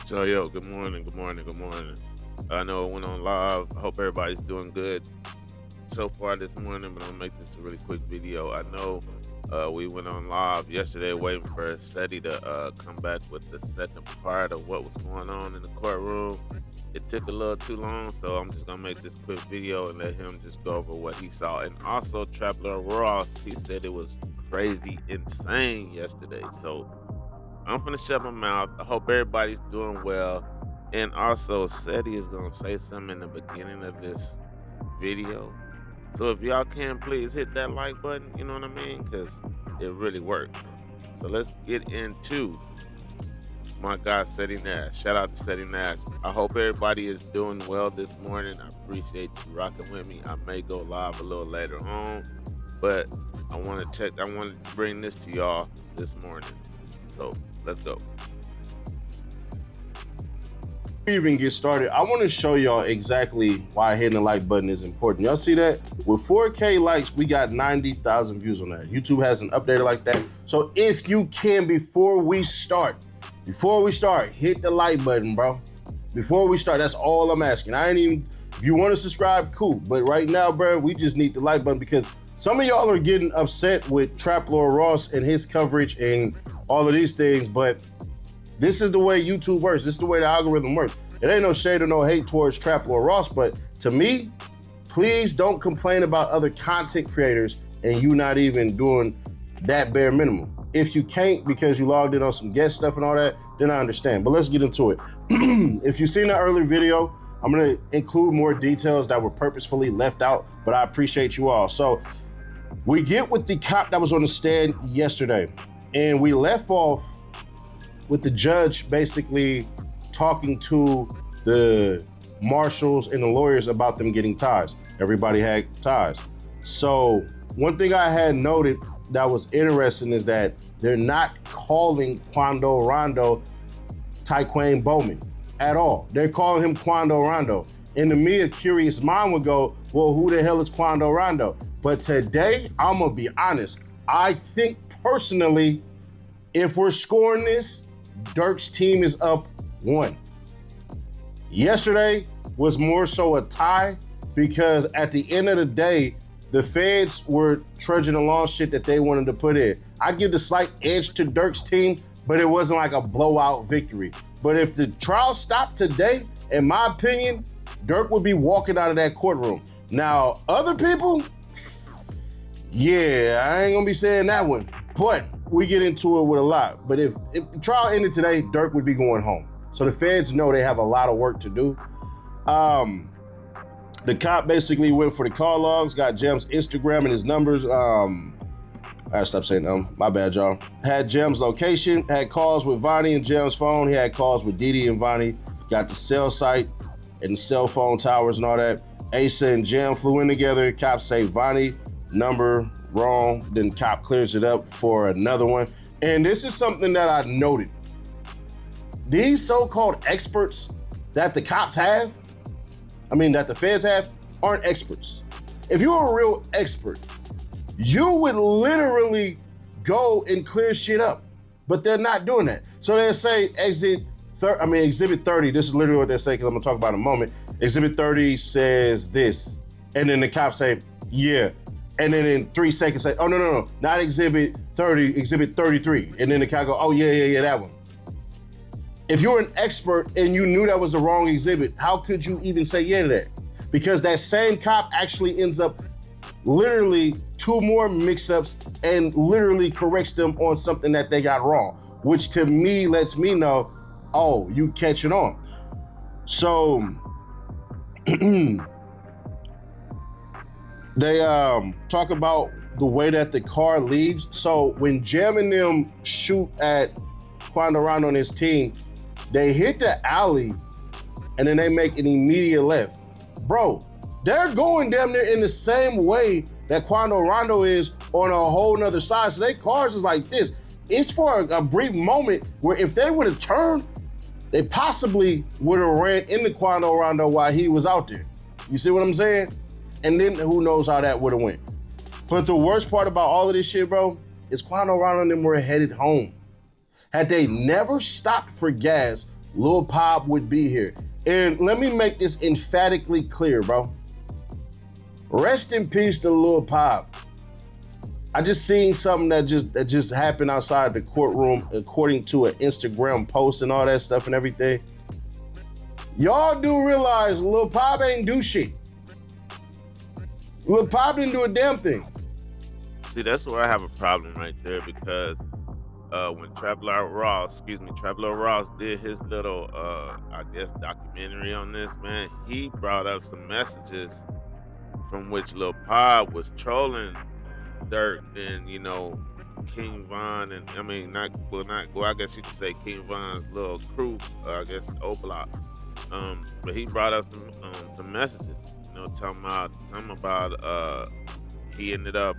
So yo, good morning, good morning, good morning. I know it went on live. I hope everybody's doing good so far this morning, but I'm gonna make this a really quick video. I know we went on live yesterday waiting for SETI to come back with the second part of what was going on in the courtroom. It took a little too long, so I'm just gonna make this quick video and let him just go over what he saw. And also Traveler Ross, he said it was crazy insane yesterday. So I'm finna shut my mouth. I hope everybody's doing well. And also, SETI is gonna say something in the beginning of this video. So if y'all can, please hit that like button. You know what I mean? Because it really works. So let's get into my guy SETI Nash. Shout out to SETI Nash. I hope everybody is doing well this morning. I appreciate you rocking with me. I may go live a little later on, but I want to bring this to y'all this morning. So let's go. Even get started, I want to show y'all exactly why hitting the like button is important. Y'all see that? With 4K likes, we got 90,000 views on that. YouTube hasn't updated like that. So if you can, before we start, hit the like button, bro. Before we start, that's all I'm asking. If you want to subscribe, cool. But right now, bro, we just need the like button because some of y'all are getting upset with Trap Lord Ross and his coverage and all of these things, but this is the way YouTube works. This is the way the algorithm works. It ain't no shade or no hate towards Trap Lord Ross, but to me, please don't complain about other content creators and you not even doing that bare minimum. If you can't because you logged in on some guest stuff and all that, then I understand. But let's get into it. If you've seen the earlier video, I'm gonna include more details that were purposefully left out, but I appreciate you all. So we get with the cop that was on the stand yesterday, and we left off with the judge basically talking to the marshals and the lawyers about them getting ties. Everybody had ties. So one thing I had noted that was interesting is that they're not calling Quando Rondo Tyquane Bowman at all. They're calling him Quando Rondo. And to me, a curious mind would go, well, who the hell is Quando Rondo? But today, I'm gonna be honest. I think personally, if we're scoring this, Durk's team is up 1. Yesterday was more so a tie because at the end of the day, the feds were trudging along shit that they wanted to put in. I'd give the slight edge to Durk's team, but it wasn't like a blowout victory. But if the trial stopped today, in my opinion, Durk would be walking out of that courtroom. Now, other people, yeah, I ain't gonna be saying that one, but we get into it with a lot. But if the trial ended today, Durk would be going home. So the feds know they have a lot of work to do. The cop basically went for the call logs, got Jem's Instagram and his numbers. I gotta stop saying my bad, y'all. Had Jem's location, had calls with Vonnie and Jem's phone. He had calls with Didi and Vonnie, got the cell site and the cell phone towers and all that. Asa and Jem flew in together. Cops say Vonnie number wrong, then cop clears it up for another one. And this is something that I noted. These so-called experts that the cops have, that the feds have, aren't experts. If you were a real expert, you would literally go and clear shit up, but they're not doing that. So they say Exhibit 30, this is literally what they say because I'm gonna talk about it in a moment. Exhibit 30 says this, and then the cops say, yeah. And then in 3 seconds say, oh, no, not Exhibit 30, Exhibit 33. And then the cop go, oh, yeah, that one. If you're an expert and you knew that was the wrong exhibit, how could you even say yeah to that? Because that same cop actually ends up literally 2 more mix-ups and literally corrects them on something that they got wrong, which to me lets me know, oh, you catching on. So they talk about the way that the car leaves. So when Jem and them shoot at Quando Rondo on his team, they hit the alley and then they make an immediate left. Bro, they're going damn near in the same way that Quando Rondo is on a whole nother side. So their cars is like this. It's for a brief moment where if they would have turned, they possibly would have ran into Quando Rondo while he was out there. You see what I'm saying? And then who knows how that would have went. But the worst part about all of this shit, bro, is Quando Rondo and them were headed home. Had they never stopped for gas Lil Pop would be here. And let me make this emphatically clear, bro. Rest in peace to Lil Pop. I just seen something that just happened outside the courtroom, according to an Instagram post and all that stuff and everything. Y'all do realize Lil Pop ain't do shit. Lil Pop didn't do a damn thing. See, that's where I have a problem right there, because when Trapler Ross did his little, I guess, documentary on this, man, he brought up some messages from which Lil Pop was trolling Durk and, you know, King Von, and I mean, I guess you could say King Von's little crew, I guess the O Block. But he brought up some messages, you know, talking about he ended up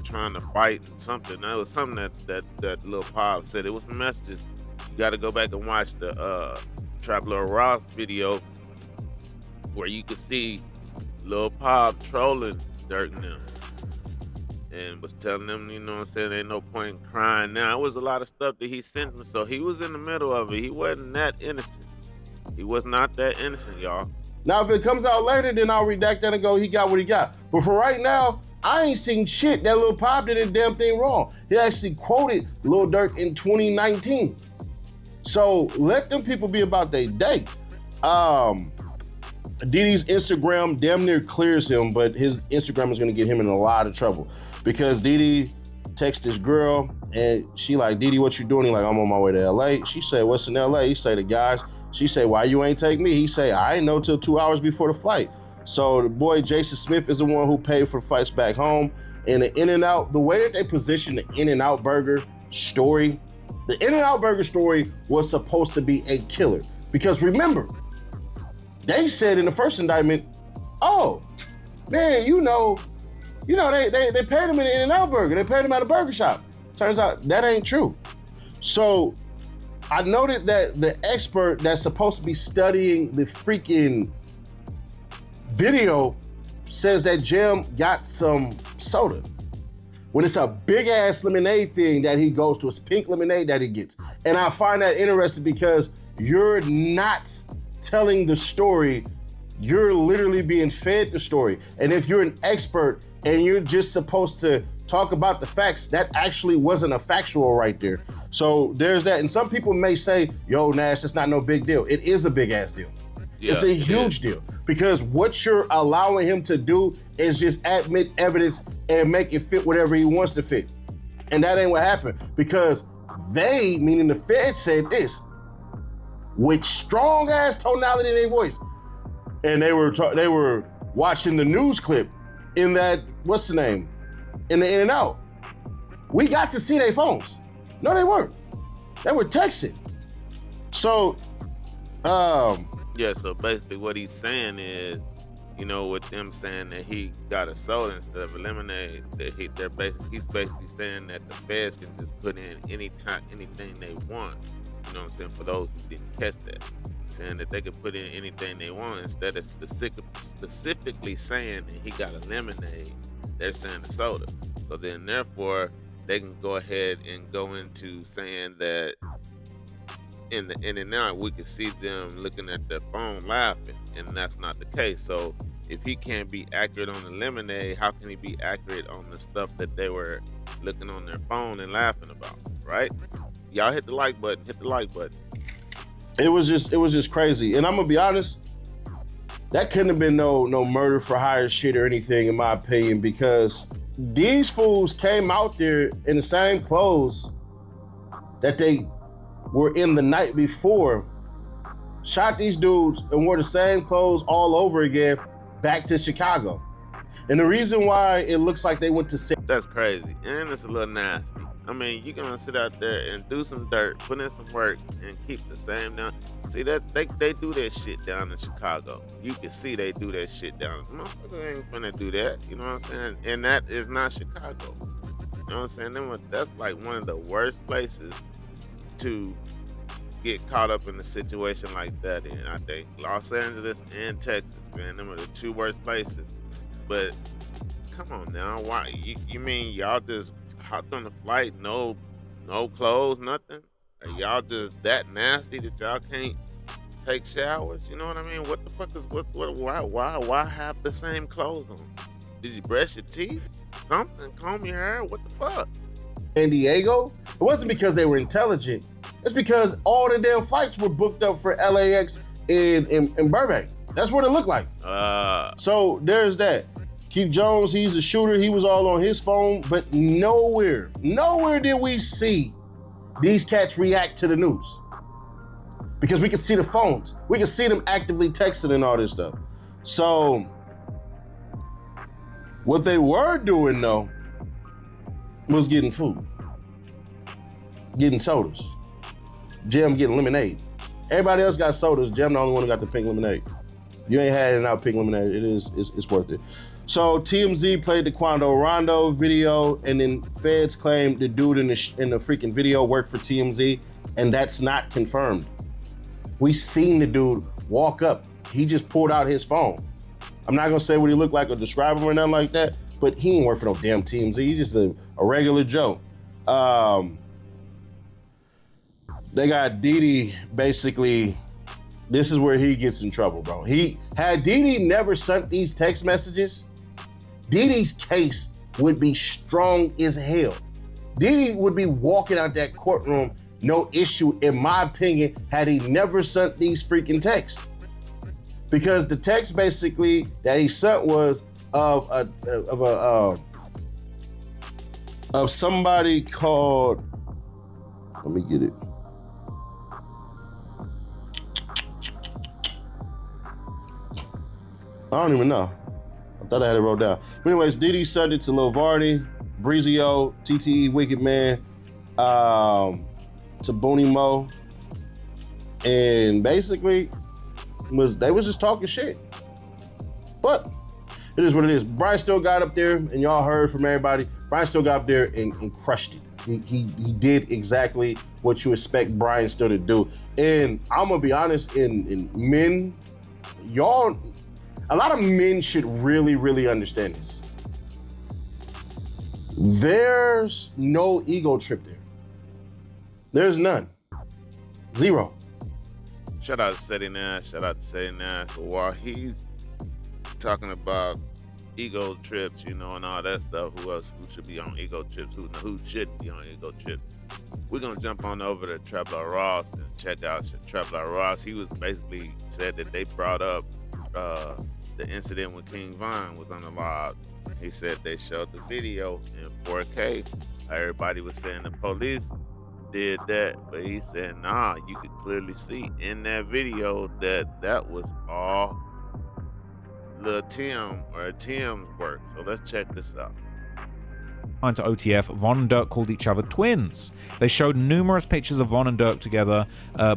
trying to fight something. That was something that Lil Pop said. It was some messages. You got to go back and watch the Trap Lil Ross video where you could see Lil Pop trolling Durk and them, and was telling them, you know what I'm saying, ain't no point in crying now. It was a lot of stuff that he sent me, so he was in the middle of it. He wasn't that innocent. He was not that innocent, y'all. Now, if it comes out later, then I'll redact that and go, he got what he got. But for right now, I ain't seen shit that Lil Pop did a damn thing wrong. He actually quoted Lil Durk in 2019. So let them people be about their day. Diddy's Instagram damn near clears him, but his Instagram is gonna get him in a lot of trouble because Diddy texted his girl and she like, Diddy, what you doing? He like, I'm on my way to LA. She said, what's in LA? He say, the guys. She say, why you ain't take me? He say, I ain't know till 2 hours before the flight. So the boy Jason Smith is the one who paid for the flights back home. And the In-N-Out, the way that they position the In-N-Out burger story, the In-N-Out burger story was supposed to be a killer. Because remember, they said in the first indictment, oh, man, you know, they paid him in an In-N-Out burger. They paid him at a burger shop. Turns out that ain't true. So I noted that the expert that's supposed to be studying the freaking video says that Jim got some soda. When it's a big ass lemonade thing that he goes to, it's pink lemonade that he gets. And I find that interesting because you're not telling the story, you're literally being fed the story. And if you're an expert and you're just supposed to talk about the facts, that actually wasn't a factual right there. So there's that. And some people may say, yo, Nash, it's not no big deal. It is a big ass deal. Yeah, it's a huge deal because what you're allowing him to do is just admit evidence and make it fit whatever he wants to fit. And that ain't what happened because they, meaning the Fed, said this with strong ass tonality in their voice. And they were watching the news clip in that, what's the name? In the In-N-Out. We got to see their phones. No, they weren't. They were texting. So, yeah, so basically what he's saying is, you know, with them saying that he got a soda instead of a lemonade, that he's basically saying that the feds can just put in anything they want. You know what I'm saying? For those who didn't catch that. Saying that they can put in anything they want instead of specifically saying that he got a lemonade, they're saying a soda. So then therefore they can go ahead and go into saying that in the In-N-Out, we can see them looking at their phone laughing, and that's not the case. So if he can't be accurate on the lemonade, how can he be accurate on the stuff that they were looking on their phone and laughing about, right? Y'all hit the like button, It was just crazy. And I'm gonna be honest, that couldn't have been no murder for hire shit or anything, in my opinion, because these fools came out there in the same clothes that they were in the night before, shot these dudes and wore the same clothes all over again back to Chicago. And the reason why it looks like they went to... That's crazy. And it's a little nasty. I mean, you're gonna sit out there and do some dirt, put in some work, and keep the same down. See, that they do that shit down in Chicago. You can see they do that shit down. Motherfucker ain't gonna do that. You know what I'm saying? And that is not Chicago. You know what I'm saying? That's like one of the worst places to get caught up in a situation like that in. I think Los Angeles and Texas, man, them are the two worst places. But come on now, why? You mean y'all just hopped on the flight, no clothes, nothing? Are y'all just that nasty that y'all can't take showers? You know what I mean? What the fuck is why have the same clothes on? Did you brush your teeth? Something? Comb your hair? What the fuck? San Diego, it wasn't because they were intelligent. It's because all the damn flights were booked up for LAX in Burbank. That's what it looked like. So there's that. Keith Jones, he's a shooter. He was all on his phone, but nowhere did we see these cats react to the news. Because we could see the phones. We could see them actively texting and all this stuff. So what they were doing though was getting food, getting sodas. Jim getting lemonade. Everybody else got sodas. Jim the only one who got the pink lemonade. You ain't had it out pink lemonade. It's worth it. So TMZ played the Quando Rondo video, and then feds claimed the dude in the freaking video worked for TMZ, and that's not confirmed. We seen the dude walk up. He just pulled out his phone. I'm not gonna say what he looked like or describe him or nothing like that, but he ain't work for no damn TMZ. He's just a regular Joe. They got Didi basically, this is where he gets in trouble, bro. Had Didi never sent these text messages, Didi's case would be strong as hell. Didi would be walking out that courtroom, no issue, in my opinion, had he never sent these freaking texts. Because the text basically that he sent was of somebody called, let me get it. I don't even know. I thought I had it wrote down. But anyways, Didi sent it to Lil Varney, Breezio, TTE, Wicked Man, to Booney Mo, and basically they was just talking shit. But it is what it is. Brian still got up there, and y'all heard from everybody. Brian still got up there and crushed it. He did exactly what you expect Brian still to do. And I'm gonna be honest, in men, y'all, a lot of men should really, really understand this. There's no ego trip there. There's none. Zero. Shout out to Seti Nash. Shout out to Seti Nash. So while he's talking about ego trips, you know, and all that stuff, who should be on ego trips, who shouldn't be on ego trips, we're gonna jump on over to Trevor Ross and check out Trevor Ross. He was basically said that they brought up the incident when King Von was on the live. He said they showed the video in 4K. Everybody was saying the police did that, but he said, nah, you could clearly see in that video that was all Lil Tim or Tim's work. So let's check this out. To OTF, Von and Durk called each other twins. They showed numerous pictures of Von and Durk together,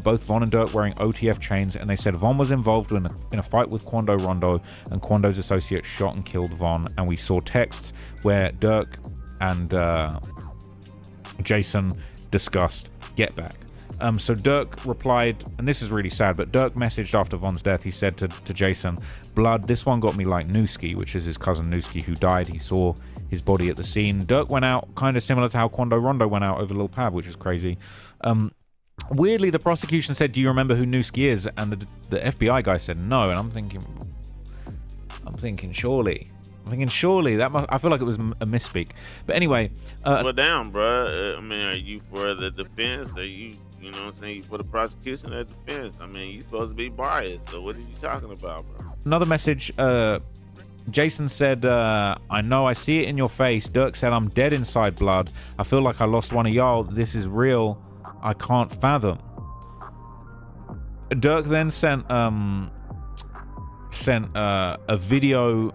both Von and Durk wearing OTF chains, and they said Von was involved in a fight with Quando Rondo, and Quando's associate shot and killed Von. And we saw texts where Durk and Jason discussed Get Back. So Durk replied, and this is really sad, but Durk messaged after Von's death. He said to Jason, "Blood, this one got me like Newski," which is his cousin Newski who died. He saw his body at the scene. Durk went out kind of similar to how Quando Rondo went out over Lil Pab, which is crazy. Weirdly, the prosecution said, "Do you remember who Newski is?" And the FBI guy said no. And I'm thinking surely that I feel like it was a misspeak. But anyway, well, down, bro. I mean, are you for the defense? Are you know what I'm saying? You for the prosecution or defense? I mean, you supposed to be biased. So what are you talking about, bro? Another message. Jason said, "I know, I see it in your face." Durk said, "I'm dead inside, blood. I feel like I lost one of y'all. This is real. I can't fathom." Durk then sent a video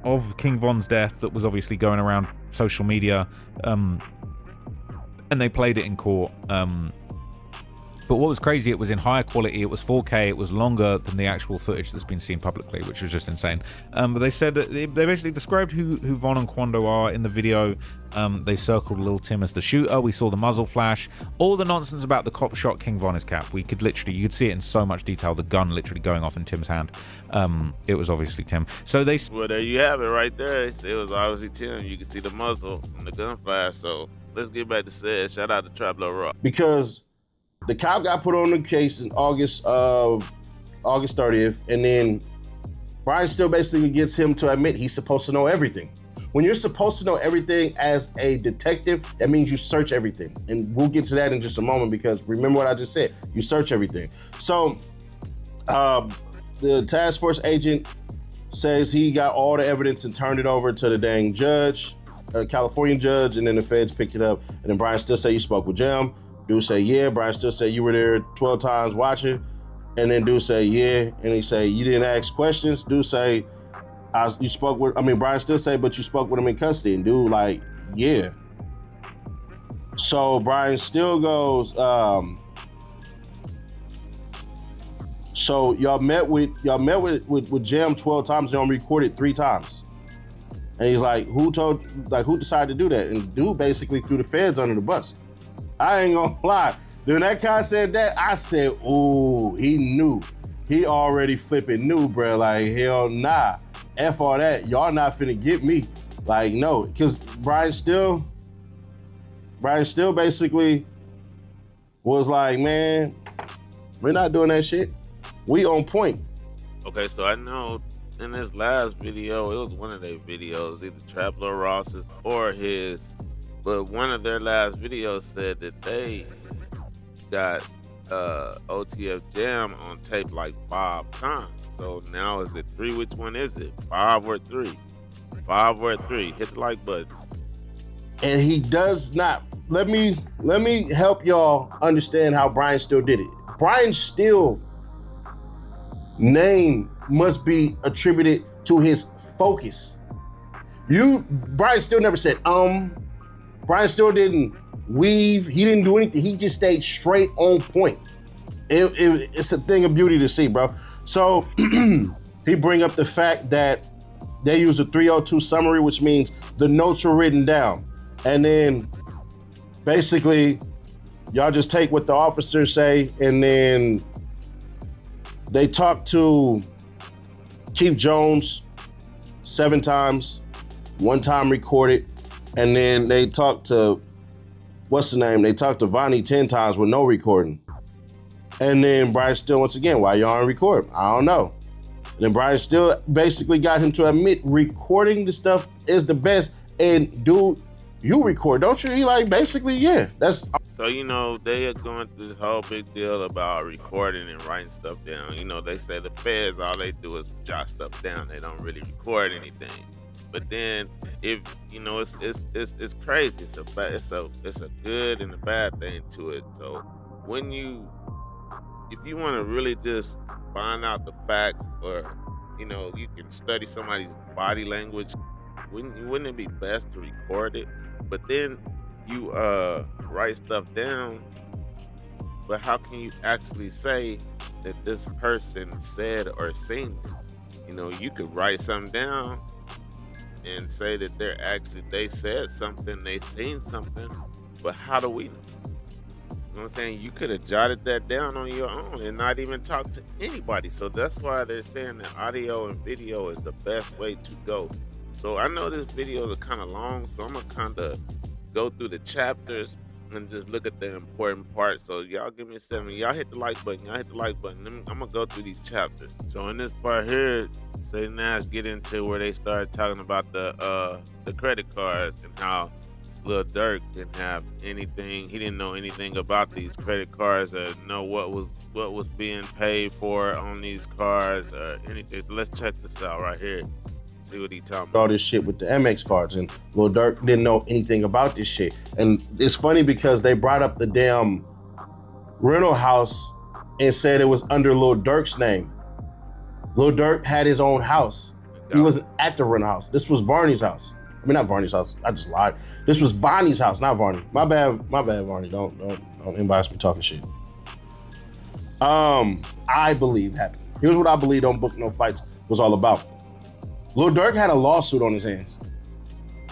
of King Von's death that was obviously going around social media, and they played it in court. But what was crazy, it was in higher quality, it was 4K, it was longer than the actual footage that's been seen publicly, which was just insane. But they said that they basically described who Von and Quando are in the video. They circled Lil Tim as the shooter. We saw the muzzle flash. All the nonsense about the cop shot King Von his cap. You could see it in so much detail, the gun literally going off in Tim's hand. It was obviously Tim. So they... Well, there you have it right there. It was obviously Tim. You can see the muzzle and the gun flash. So let's get back to said. Shout out to Trap Lil Rock. Because The cop got put on the case in August 30th, and then Brian still basically gets him to admit he's supposed to know everything. When you're supposed to know everything as a detective, that means you search everything. And we'll get to that in just a moment, because remember what I just said, you search everything. So the task force agent says he got all the evidence and turned it over to the dang judge, a California judge, and then the feds picked it up. And then Brian still say you spoke with Jam. Dude say, yeah. Brian still say you were there 12 times watching. And then dude say, yeah. And he say, you didn't ask questions. Dude say, Brian still say, but you spoke with him in custody. And dude like, yeah. So Brian still goes, so y'all met with Jam 12 times, y'all recorded 3 times. And he's like, who decided to do that? And dude basically threw the feds under the bus. I ain't gonna lie. When that guy said that, I said, ooh, he knew. He already flipping knew, bro. Like, hell nah. F all that. Y'all not finna get me. Like, no. Because Brian still basically was like, man, we're not doing that shit. We on point. Okay, so I know in this last video, it was one of their videos, either Trapler Ross's or his, but one of their last videos said that they got OTF Jam on tape like 5 times. So now is it 3? Which one is it? 5 or 3? 5 or 3? Hit the like button. And he does not. Let me help y'all understand how Brian still did it. Brian still name must be attributed to his focus. Brian still never said Brian still didn't weave. He didn't do anything. He just stayed straight on point. It's a thing of beauty to see, bro. So he bring up the fact that they use a 302 summary, which means the notes are written down. And then basically y'all just take what the officers say, and then they talk to Keith Jones 7 times, 1 time recorded. And then they talk to, they talked to Vonnie 10 times with no recording. And then Brian still, once again, why y'all on record? I don't know. And then Brian still basically got him to admit recording the stuff is the best. And dude, you record, don't you? He like, basically, yeah. That's so, they are going through this whole big deal about recording and writing stuff down. They say the feds, all they do is jot stuff down. They don't really record anything. But then, if it's crazy. It's a good and a bad thing to it. So if you want to really just find out the facts, or you can study somebody's body language, wouldn't it be best to record it? But then you write stuff down. But how can you actually say that this person said or seen this? You could write something down and say that they said something, they seen something, but how do we know? You know what I'm saying? You could have jotted that down on your own and not even talk to anybody. So that's why they're saying that audio and video is the best way to go. So I know this video is kind of long, so I'm gonna kind of go through the chapters and just look at the important parts. So y'all give me a 7. Y'all hit the like button. I'm gonna go through these chapters. So in this part here, Say Nash get into where they started talking about the credit cards and how Lil Durk didn't have anything. He didn't know anything about these credit cards or know what was being paid for on these cards or anything. So let's check this out right here. See what he talking about. All this shit with the MX cards, and Lil Durk didn't know anything about this shit. And it's funny because they brought up the damn rental house and said it was under Lil Durk's name. Lil Durk had his own house. He wasn't at the rental house. This was Varney's house. I mean, not Varney's house. I just lied. This was Vonnie's house, not Varney. My bad, Varney. Don't embarrass me talking shit. I believe happened. Here's what I believe Don't Book No Fights was all about. Lil Durk had a lawsuit on his hands.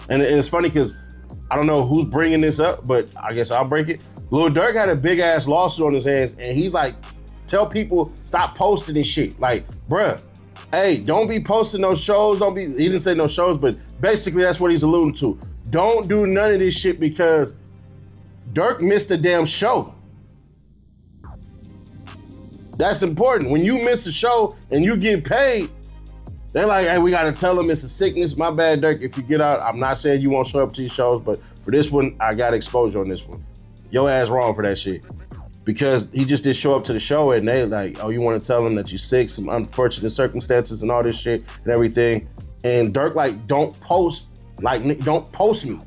And it's funny because I don't know who's bringing this up, but I guess I'll break it. Lil Durk had a big ass lawsuit on his hands, and he's like, tell people stop posting this shit. Like, bruh, hey, don't be posting no shows. He didn't say no shows, but basically that's what he's alluding to. Don't do none of this shit because Durk missed a damn show. That's important. When you miss a show and you get paid, they're like, hey, we gotta tell them it's a sickness. My bad, Durk, if you get out. I'm not saying you won't show up to these shows, but for this one, I got exposure on this one. Your ass wrong for that shit. Because he just did show up to the show and they like, oh, you wanna tell them that you're sick, some unfortunate circumstances and all this shit and everything. And Durk like, don't post me.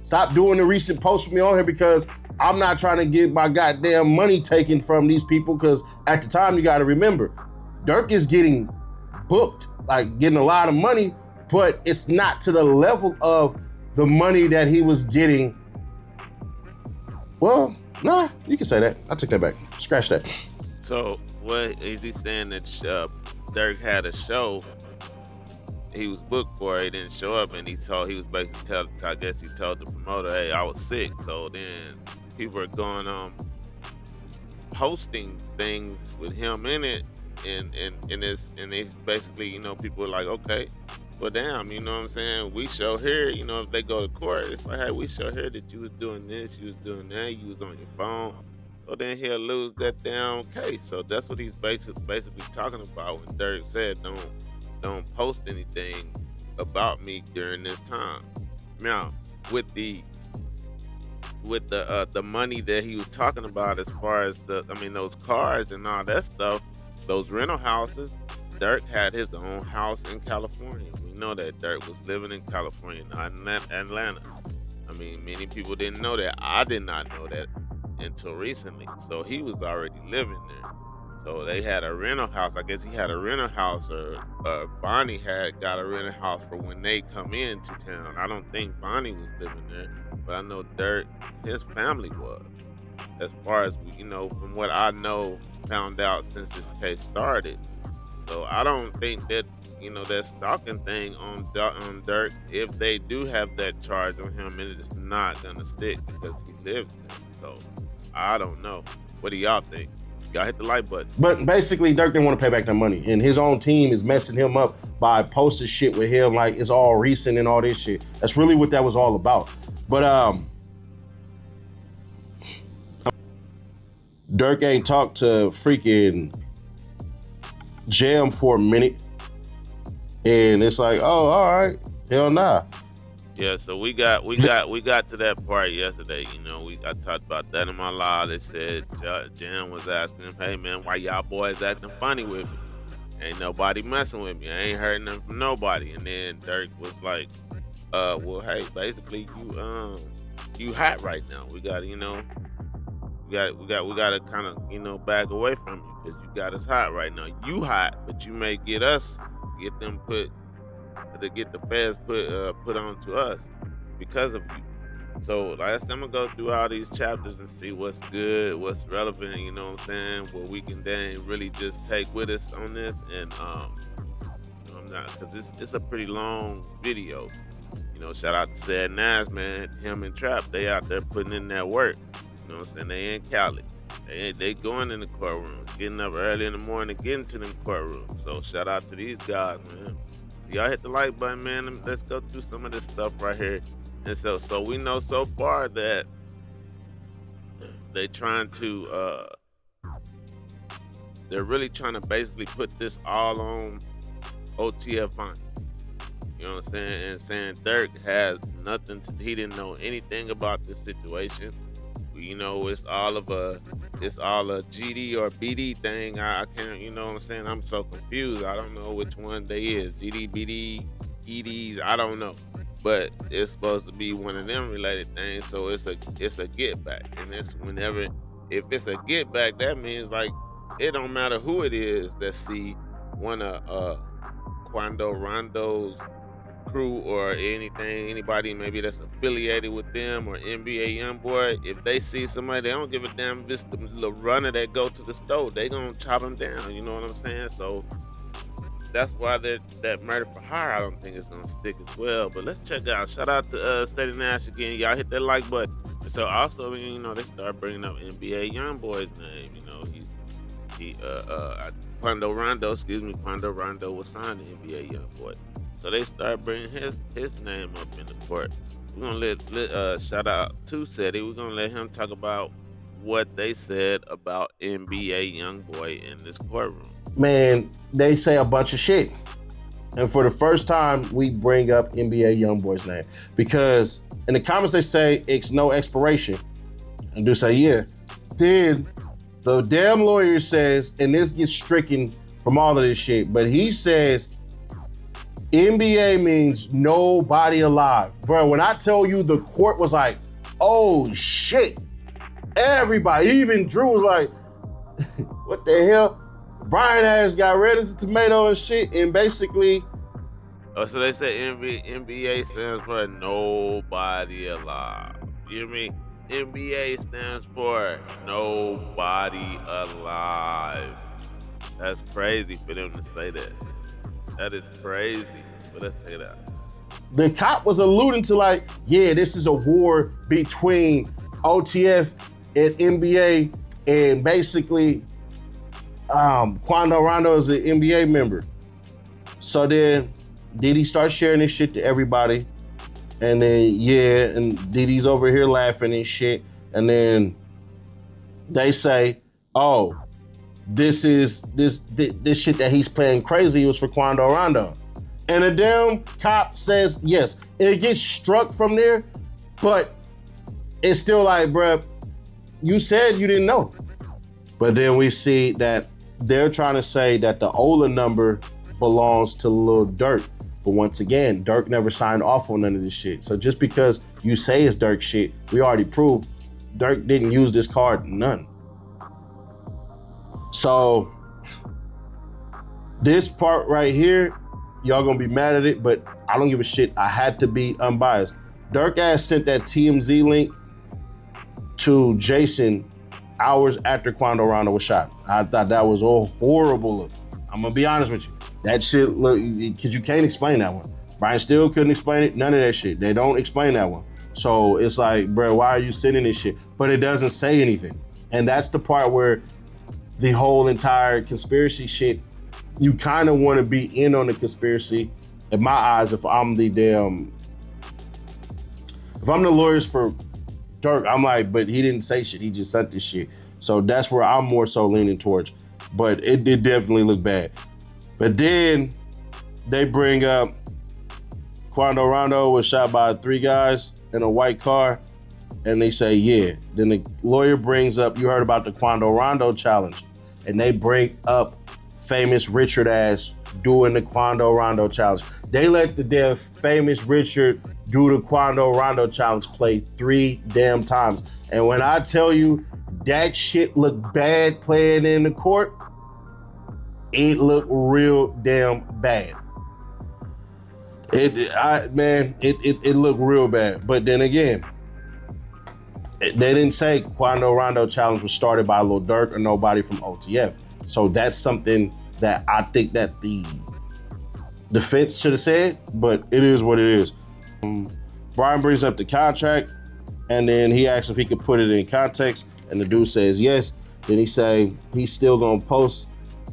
Stop doing the recent posts with me on here because I'm not trying to get my goddamn money taken from these people, because at the time, you gotta remember, Durk is getting booked, like getting a lot of money, but it's not to the level of the money that he was getting. Well, nah, you can say that. I took that back. Scratch that. So what is he saying that Durk had a show he was booked for, he didn't show up, and he was basically I guess he told the promoter, hey, I was sick. So then people are going posting things with him in it, and it's basically, you know, people are like, okay, well damn, you know what I'm saying, we show here, you know, if they go to court, it's like, hey, we show here that you was doing this, you was doing that, you was on your phone. So then he'll lose that damn case. So that's what he's basically talking about when Durk said don't post anything about me during this time. Now, with the money that he was talking about, as far as those cars and all that stuff, those rental houses, Durk had his own house in California. We know that Durk was living in California, not in Atlanta. I mean, many people didn't know that. I did not know that until recently. So he was already living there. So they had a rental house. I guess he had a rental house, or Vonnie had got a rental house for when they come into town. I don't think Vonnie was living there, but I know Durk, his family was. As far as, you know, from what I know, found out since this case started. So I don't think that, you know, that stalking thing on Durk, if they do have that charge on him, it is not gonna stick because he lives there. So I don't know. What do y'all think? Y'all hit the like button. But basically, Durk didn't want to pay back that money, and his own team is messing him up by posting shit with him like it's all recent and all this shit. That's really what that was all about. But Durk ain't talked to freaking Jam for a minute, and it's like, oh, all right, hell nah. Yeah, so we got to that part yesterday. You know, I talked about that in my live. They said Jam was asking him, "Hey man, why y'all boys acting funny with me? Ain't nobody messing with me. I ain't heard nothing from nobody." And then Durk was like, well, hey, basically you hot right now. We got, you know, we got to kind of, you know, back away from you because you got us hot right now. You hot, but you may get the feds put onto us because of you. So last time I'm gonna go through all these chapters and see what's good, what's relevant, you know what I'm saying, what we can then really just take with us on this. And you know, I'm not, because it's a pretty long video. You know, shout out to Sad Nas, man. Him and Trap, they out there putting in that work. You know what I'm saying? They in Cali. They going in the courtroom, getting up early in the morning, getting to them courtrooms. So shout out to these guys, man. So y'all hit the like button, man. Let's go through some of this stuff right here. And so we know so far that they're really trying to basically put this all on OTF Vonnie. You know what I'm saying? And saying Durk has nothing he didn't know anything about this situation. You know, it's all a GD or BD thing. I can't, you know what I'm saying? I'm so confused. I don't know which one they is. GD, BD, EDs, I don't know. But it's supposed to be one of them related things. So it's a get back. And it's whenever, if it's a get back, that means like it don't matter who it is that see one of Quando Rondo's crew or anybody maybe that's affiliated with them or NBA Youngboy, if they see somebody, they don't give a damn if it's the little runner that go to the store, they gonna chop him down, you know what I'm saying? So that's why that murder for hire, I don't think it's gonna stick as well. But let's check out. Shout out to Steady Nash again. Y'all hit that like button. So also, you know, they start bringing up NBA Youngboy's name. You know, Quando Rondo was signed to NBA Youngboy. So they start bringing his name up in the court. We're gonna let shout out to Seti. We're gonna let him talk about what they said about NBA YoungBoy in this courtroom. Man, they say a bunch of shit. And for the first time, we bring up NBA YoungBoy's name because in the comments they say it's no expiration. And do say, yeah. Then the damn lawyer says, and this gets stricken from all of this shit, but he says NBA means nobody alive. Bro, when I tell you the court was like, oh shit. Everybody, even Drew was like, what the hell? Brian ass got red as a tomato and shit, and basically. Oh, so they say NBA stands for nobody alive. You hear me? NBA stands for nobody alive. That's crazy for them to say that. That is crazy, but let's say that. The cop was alluding to like, yeah, this is a war between OTF and NBA, and basically Quando Rondo is an NBA member. So then Diddy starts sharing this shit to everybody. And then, yeah, and Diddy's over here laughing and shit. And then they say, oh, this shit that he's playing crazy was for Quando Rondo. And the damn cop says, yes, it gets struck from there, but it's still like, bruh, you said you didn't know. But then we see that they're trying to say that the Ola number belongs to Lil Durk. But once again, Durk never signed off on none of this shit. So just because you say it's Durk shit, we already proved Durk didn't use this card, none. So this part right here, y'all gonna be mad at it, but I don't give a shit. I had to be unbiased. Durk ass sent that TMZ link to Jason hours after Quando Rondo was shot. I thought that was a horrible look. I'm gonna be honest with you. That shit, look, because you can't explain that one. Brian Steele couldn't explain it, none of that shit. They don't explain that one. So it's like, bro, why are you sending this shit? But it doesn't say anything. And that's the part where the whole entire conspiracy shit, you kind of want to be in on the conspiracy. In my eyes, if I'm the lawyers for Durk, I'm like, but he didn't say shit. He just sent this shit. So that's where I'm more so leaning towards. But it did definitely look bad. But then they bring up Quando Rondo was shot by 3 guys in a white car. And they say, yeah. Then the lawyer brings up, you heard about the Quando Rondo challenge. And they bring up famous Richard ass doing the Quando Rondo challenge. They let the damn famous Richard do the Quando Rondo challenge play 3 damn times. And when I tell you that shit looked bad playing in the court, it looked real damn bad. It looked real bad. But then again, they didn't say Quando Rondo challenge was started by Lil Durk or nobody from OTF. So that's something that I think that the defense should have said, but it is what it is. Brian brings up the contract, and then he asks if he could put it in context, and the dude says yes. Then he say he's still gonna post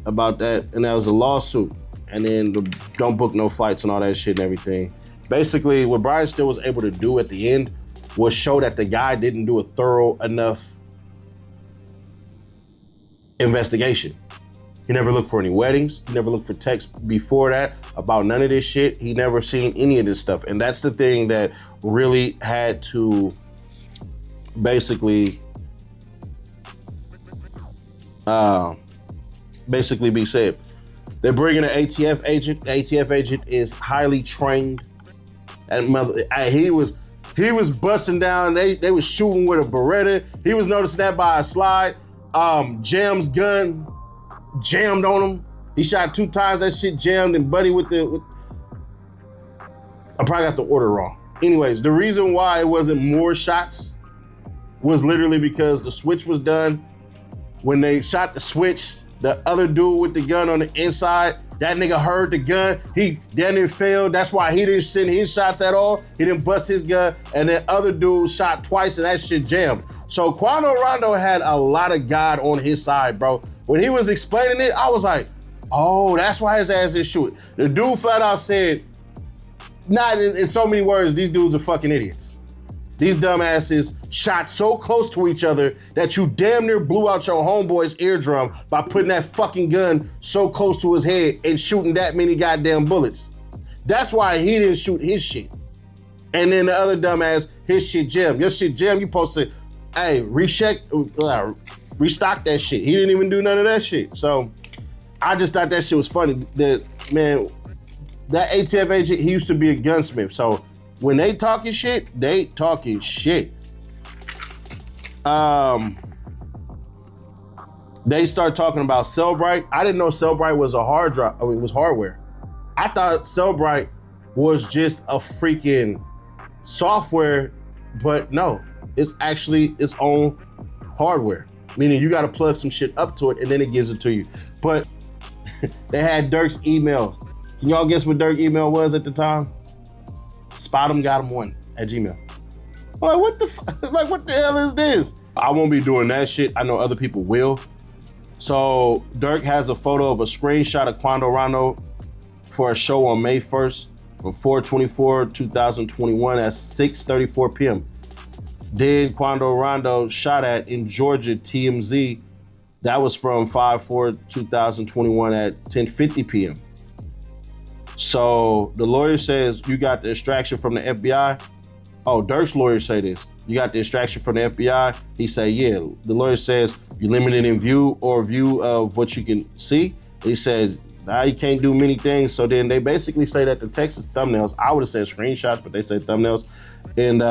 about that, and that was a lawsuit. And then the don't book no flights and all that shit and everything. Basically, what Brian still was able to do at the end was show that the guy didn't do a thorough enough investigation. He never looked for any weddings. He never looked for texts before that about none of this shit. He never seen any of this stuff. And that's the thing that really had to basically be said. They're bringing an ATF agent. The ATF agent is highly trained. And he was busting down. They was shooting with a Beretta. He was noticing that by a slide. Jam's gun jammed on him. He shot 2 times. That shit jammed, and Buddy I probably got the order wrong. Anyways, the reason why it wasn't more shots was literally because the switch was done. When they shot the switch, the other dude with the gun on the inside, that nigga heard the gun. He then failed. That's why he didn't send his shots at all. He didn't bust his gun. And then other dude shot twice and that shit jammed. So Quando Rondo had a lot of God on his side, bro. When he was explaining it, I was like, oh, that's why his ass is shooting. The dude flat out said, not in so many words, these dudes are fucking idiots. These dumbasses shot so close to each other that you damn near blew out your homeboy's eardrum by putting that fucking gun so close to his head and shooting that many goddamn bullets. That's why he didn't shoot his shit. And then the other dumbass, his shit jammed. Your shit jammed, you supposed to, hey, restock that shit. He didn't even do none of that shit. So I just thought that shit was funny. That, man, that ATF agent, he used to be a gunsmith. So when they talking shit, they talking shit. They start talking about Cellbrite. I didn't know Cellbrite was a hard drive. I mean, it was hardware. I thought Cellbrite was just a freaking software, but no, it's actually its own hardware. Meaning you got to plug some shit up to it and then it gives it to you. But they had Durk's email. Can y'all guess what Durk's email was at the time? spotemgotem1@gmail. Like, what the hell is this? I won't be doing that shit. I know other people will. So Durk has a photo of a screenshot of Quando Rondo for a show on May 1st from 4/24/2021 at 6:34 p.m. Then Quando Rondo shot at in Georgia, TMZ. That was from 5/4/2021 at 10:50 p.m. So the lawyer says, you got the extraction from the FBI. Oh, Durk's lawyer say this. You got the extraction from the FBI? He say, yeah. The lawyer says, you limited in view of what you can see. He says, nah, you can't do many things. So then they basically say that the text is thumbnails. I would have said screenshots, but they say thumbnails. And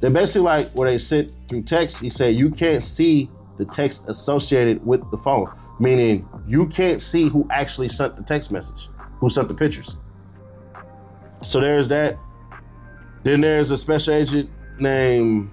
they basically like what they sent through text. He said, you can't see the text associated with the phone, meaning you can't see who actually sent the text message, who sent the pictures. So there's that. Then there's a special agent named,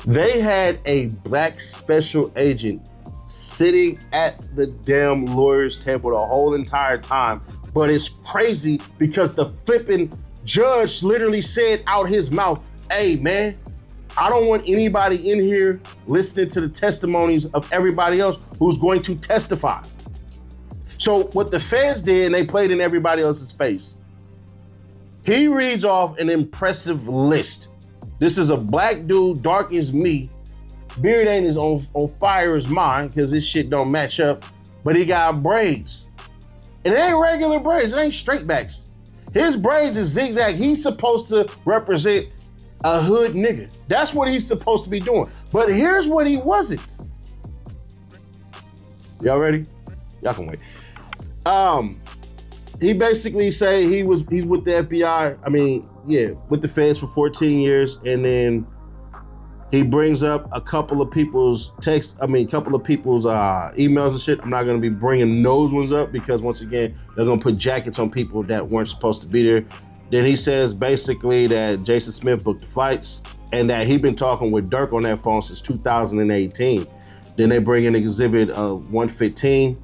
They had a black special agent sitting at the damn lawyer's table the whole entire time. But it's crazy because the flipping judge literally said out his mouth, hey man, I don't want anybody in here listening to the testimonies of everybody else who's going to testify. So what the feds did, and they played in everybody else's face. He reads off an impressive list. This is a black dude, dark as me. Beard ain't as on fire as mine because this shit don't match up, but he got braids. And it ain't regular braids, it ain't straight backs. His braids is zigzag. He's supposed to represent a hood nigga. That's what he's supposed to be doing. But here's what he wasn't. Y'all ready? Y'all can wait. He basically say he's with the FBI. I mean, yeah, with the feds for 14 years, and then he brings up a couple of people's emails and shit. I'm not gonna be bringing those ones up because once again, they're gonna put jackets on people that weren't supposed to be there. Then he says basically that Jason Smith booked the flights and that he been talking with Durk on that phone since 2018. Then they bring in exhibit 115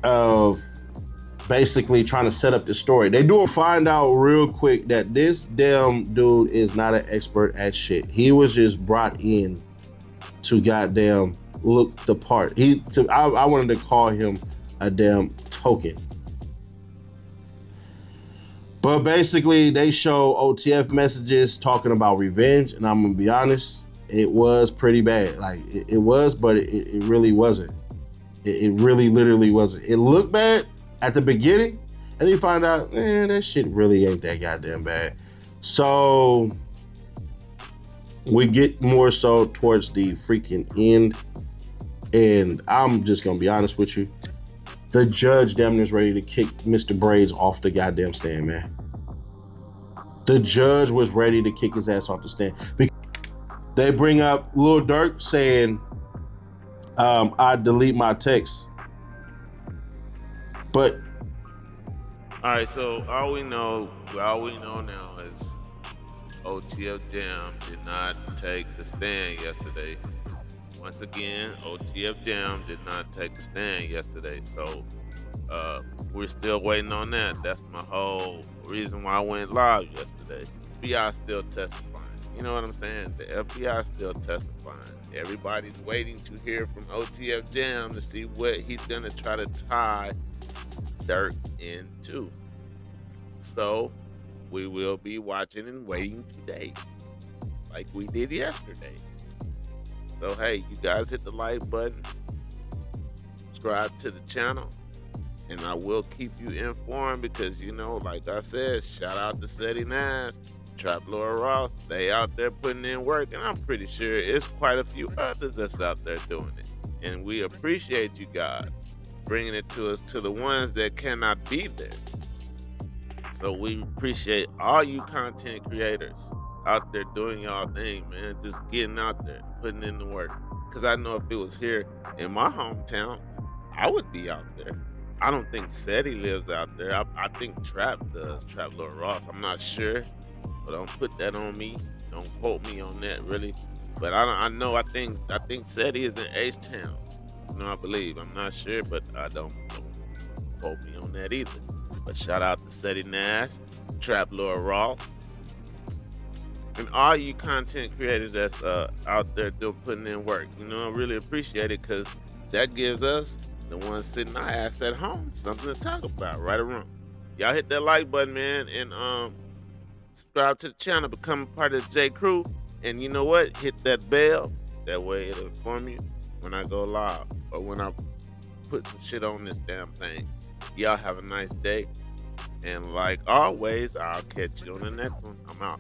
of basically trying to set up the story. They do find out real quick that this damn dude is not an expert at shit. He was just brought in to goddamn look the part. I wanted to call him a damn token. But basically they show OTF messages talking about revenge, and I'm gonna be honest, it was pretty bad. Like it was, but it really wasn't. It really literally wasn't. It looked bad at the beginning, and you find out, that shit really ain't that goddamn bad. So we get more so towards the freaking end, and I'm just gonna be honest with you. The judge damn near is ready to kick Mr. Braids off the goddamn stand, man. The judge was ready to kick his ass off the stand. They bring up Lil Durk saying, I delete my text. But all right, so all we know now is OTF Jam did not take the stand yesterday. Once again, OTF Jam did not take the stand yesterday. So we're still waiting on that. That's my whole reason why I went live yesterday. FBI still testifying. You know what I'm saying? The FBI still testifying. Everybody's waiting to hear from OTF Jam to see what he's gonna try to tie Durk in too. So we will be watching and waiting today, like we did yesterday. So hey, you guys hit the like button, subscribe to the channel, and I will keep you informed because like I said, shout out to Seti Nash, Trap Lord Ross. They out there putting in work, and I'm pretty sure it's quite a few others that's out there doing it. And we appreciate you guys bringing it to us, to the ones that cannot be there. So we appreciate all you content creators out there doing y'all thing, man. Just getting out there, putting in the work. Because I know if it was here in my hometown, I would be out there. I don't think Seti lives out there. I think Trap does, Trap Lord Ross. I'm not sure. So don't put that on me. Don't quote me on that, really. But I think Seti is in H-Town. I believe. I'm not sure, but I don't quote me on that either. But shout out to Seti Nash, Trap Lord Ross, and all you content creators that's out there putting in work. I really appreciate it because that gives us, the ones sitting our ass at home, something to talk about, right or wrong. Y'all hit that like button, man, and subscribe to the channel, become a part of the J Crew, and you know what? Hit that bell. That way it'll inform you when I go live or when I put some shit on this damn thing. Y'all have a nice day, and like always, I'll catch you on the next one. I'm out.